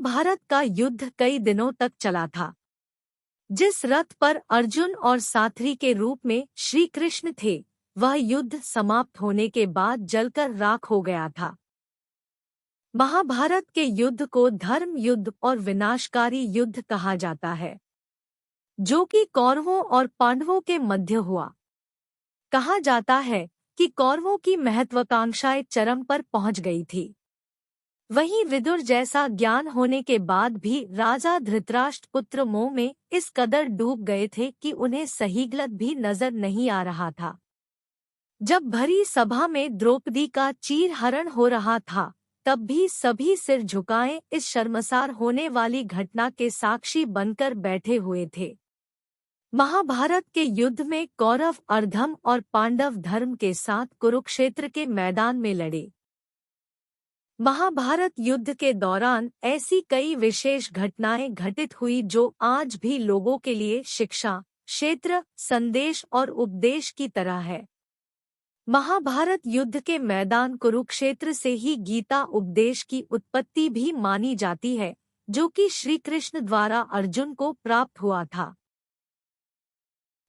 महाभारत का युद्ध कई दिनों तक चला था। जिस रथ पर अर्जुन और साथी के रूप में श्री कृष्ण थे, वह युद्ध समाप्त होने के बाद जलकर राख हो गया था। महाभारत के युद्ध को धर्म युद्ध और विनाशकारी युद्ध कहा जाता है, जो कि कौरवों और पांडवों के मध्य हुआ। कहा जाता है कि कौरवों की महत्वाकांक्षाएं चरम पर पहुंच गई थी। वहीं विदुर जैसा ज्ञान होने के बाद भी राजा धृतराष्ट्र पुत्र मोह में इस कदर डूब गए थे कि उन्हें सही गलत भी नजर नहीं आ रहा था। जब भरी सभा में द्रौपदी का चीरहरण हो रहा था, तब भी सभी सिर झुकाए इस शर्मसार होने वाली घटना के साक्षी बनकर बैठे हुए थे। महाभारत के युद्ध में कौरव अधर्म और पांडव धर्म के साथ कुरुक्षेत्र के मैदान में लड़े। महाभारत युद्ध के दौरान ऐसी कई विशेष घटनाएं घटित हुई जो आज भी लोगों के लिए शिक्षा, क्षेत्र, संदेश और उपदेश की तरह है। महाभारत युद्ध के मैदान कुरुक्षेत्र से ही गीता उपदेश की उत्पत्ति भी मानी जाती है, जो कि श्री कृष्ण द्वारा अर्जुन को प्राप्त हुआ था।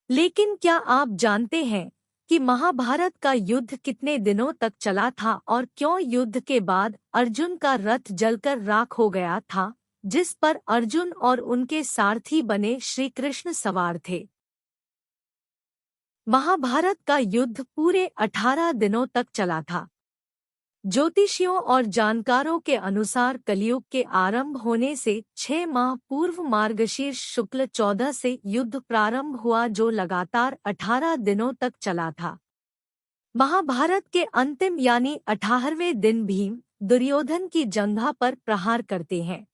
लेकिन क्या आप जानते हैं कि महाभारत का युद्ध कितने दिनों तक चला था और क्यों युद्ध के बाद अर्जुन का रथ जलकर राख हो गया था, जिस पर अर्जुन और उनके सारथी बने श्री कृष्ण सवार थे? महाभारत का युद्ध पूरे 18 दिनों तक चला था। ज्योतिषियों और जानकारों के अनुसार कलयुग के आरंभ होने से 6 माह पूर्व मार्गशीर्ष शुक्ल 14 से युद्ध प्रारंभ हुआ, जो लगातार 18 दिनों तक चला था। महाभारत के अंतिम यानी 18वें दिन भीम दुर्योधन की जंघा पर प्रहार करते हैं,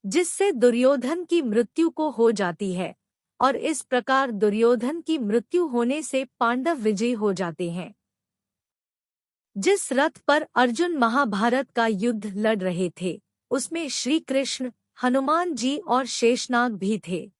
जिससे दुर्योधन की मृत्यु को हो जाती है, और इस प्रकार दुर्योधन की मृत्यु होने से पांडव विजयी हो जाते हैं। जिस रथ पर अर्जुन महाभारत का युद्ध लड़ रहे थे, उसमें श्री कृष्ण, हनुमान जी और शेषनाग भी थे।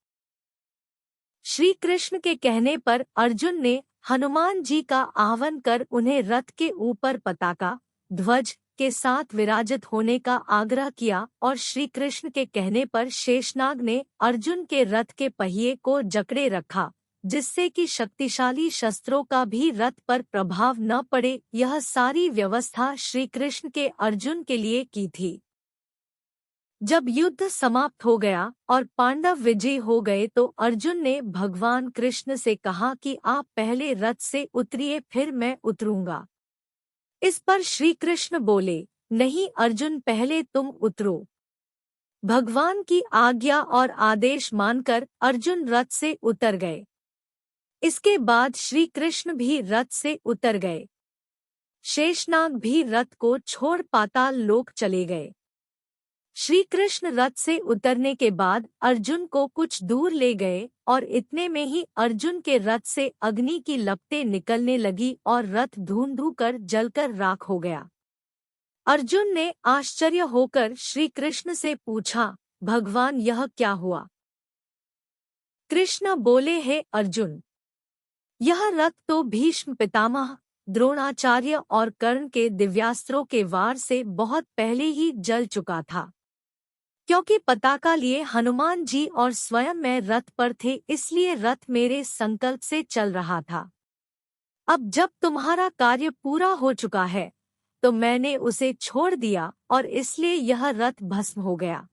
श्री कृष्ण के कहने पर अर्जुन ने हनुमान जी का आह्वान कर उन्हें रथ के ऊपर पताका, ध्वज के साथ विराजित होने का आग्रह किया, और श्री कृष्ण के कहने पर शेषनाग ने अर्जुन के रथ के पहिए को जकड़े रखा, जिससे कि शक्तिशाली शस्त्रों का भी रथ पर प्रभाव न पड़े। यह सारी व्यवस्था श्री कृष्ण के अर्जुन के लिए की थी। जब युद्ध समाप्त हो गया और पांडव विजयी हो गए, तो अर्जुन ने भगवान कृष्ण से कहा कि आप पहले रथ से उतरिए, फिर मैं उतरूंगा। इस पर श्री कृष्ण बोले, नहीं अर्जुन, पहले तुम उतरो। भगवान की आज्ञा और आदेश मानकर अर्जुन रथ से उतर गए। इसके बाद श्री कृष्ण भी रथ से उतर गए। शेषनाग भी रथ को छोड़ पाताल लोक चले गए। श्री कृष्ण रथ से उतरने के बाद अर्जुन को कुछ दूर ले गए, और इतने में ही अर्जुन के रथ से अग्नि की लपटें निकलने लगी और रथ धूं कर जलकर राख हो गया। अर्जुन ने आश्चर्य होकर श्री कृष्ण से पूछा, भगवान यह क्या हुआ? कृष्ण बोले, हे अर्जुन, यह रथ तो भीष्म पितामह, द्रोणाचार्य और कर्ण के दिव्यास्त्रों के वार से बहुत पहले ही जल चुका था। क्योंकि पताका लिए हनुमान जी और स्वयं मैं रथ पर थे, इसलिए रथ मेरे संकल्प से चल रहा था। अब जब तुम्हारा कार्य पूरा हो चुका है, तो मैंने उसे छोड़ दिया, और इसलिए यह रथ भस्म हो गया।